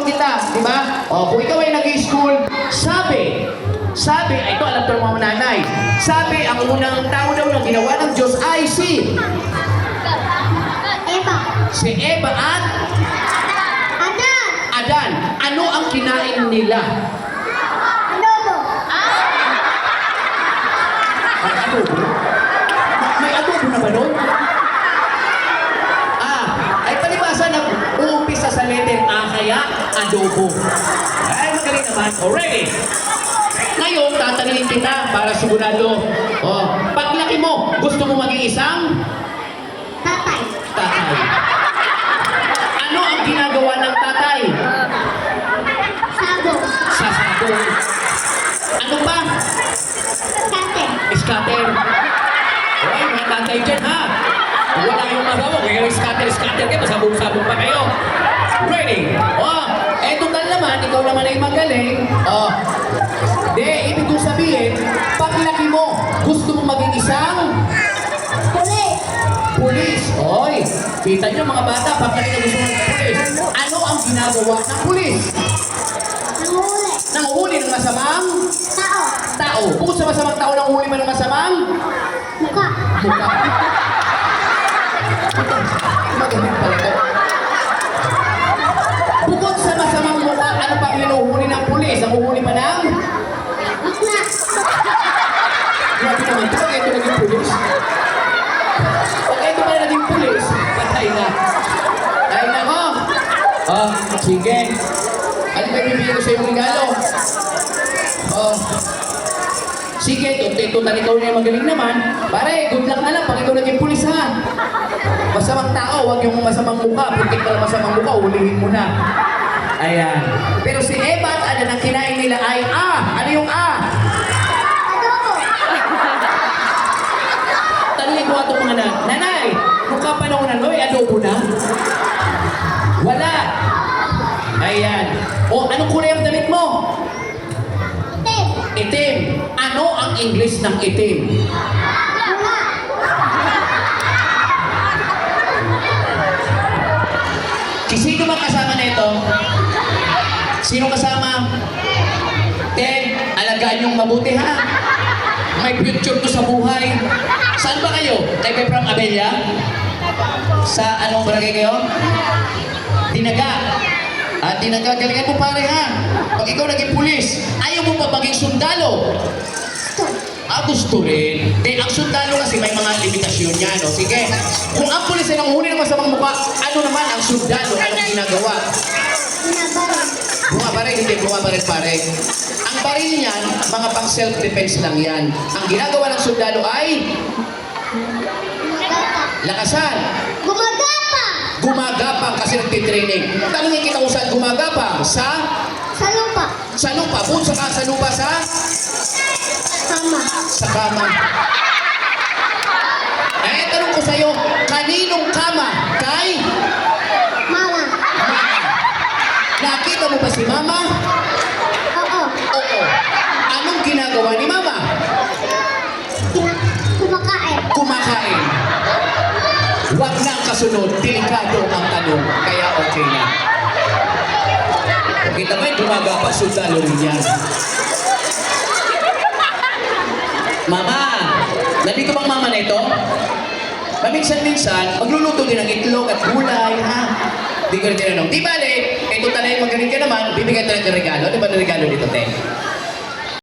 tinanong kita, di ba? O, kung ikaw ay nag-i-school, sabi, ito alam to ng mga nanay, sabi, ang unang tao daw na ginawa ng Diyos ay si Eva at Adan. Ano ang kinain nila? May adobo? May adobo na ba nun? Ay palibasa na uumpisa sa letter A, kaya adobo. Ay, magaling naman. Already. Ngayon, tatanungin kita para sigurado. Paglaki mo, gusto mo maging isang? Tatay. Ano ang ginagawa ng tatay? Sasabog. Ano pa? Scatter. Alright, mga tatay dyan, ha? Wala kayong magawa. Kaya scatter kayo. Masabog-sabog pa kayo. Ready? Eto naman, ikaw naman ay magaling. Ibig kong sabihin, paglaki mo, gusto mo maging isang? Pulis. Oy, kita niyo mga bata, paglaki na gusto mo maging pulis. Ano ang ginagawa ng pulis? Nanguhuli ng masamang? Tao. Bukod sa masamang tao, nanguhuli man ng masamang? Mukha. Magaling pala ito. Bukod sa masamang mukha, ano pang hinuhuli ng pulis? Nanguhuli pa ng? Grabe naman ito. Pag ito naging pulis? Pag ito pala naging pulis, patay na. Ay nako. Sige. Ano ba ibibigay ko sa iyong regalo? Sige, tutan ikaw na yung magaling naman. Pare, good luck na lang pag ikaw naging pulis, ha? Masamang tao, huwag yung masamang mukha. Pagkit ka lang masamang mukha, ulihin mo na. Ayan. Pero si Eva at Adan ang kinain nila ay A. Ano yung A? Tanungin ko ito mga nanay. Nung kapanahonan mo, adobo na? Wala. Ayan. Anong kulay ang damit mo? Itim. Ano ang English ng itim? Sino ba kasama nito? Sino kasama? Alagaan yung mabuti, ha? May future to sa buhay. Saan ba kayo? Kayo from Abella? Sa anong barangay kayo? Dinaga. Dinaga, galingan mo pare, ha? Pag ikaw naging pulis, ayaw mo pa maging sundalo? Gusto rin. Ang sundalo kasi may mga limitasyon niya, no? Sige. Kung ang pulis ay nanguhuli ng masamang mukha, ano naman ang sundalo? Anong ginagawa? Bumabaril, hindi bumabaril pare. Ang baril niyan, mga pang self-defense lang yan. Ang ginagawa ng sundalo ay lakasan. Gumagapang kasi nagtitraining. Tanungin kita kung saan gumagapang? Sa lupa. Sa lupa. Bukod sa lupa sa kama. Tanong ko sa'yo, kaninong kama? Kay? Mama. Nakita mo ba si Mama? Oo. Anong ginagawa ni Mama? Kumakain. Huwag na ang kasunod, delikado ang tanong, kaya okay na. Kita ba yung gumagapa, sundalo rin yan. Mama, nandito bang mama na ito? Paminsan-minsan, magluluto din ng itlog at gulay, ha? Di ko rin tinanong. Di bale, ito talagang magaling ka naman, bibigyan tayo ng regalo. Ano ba ang regalo dito, te?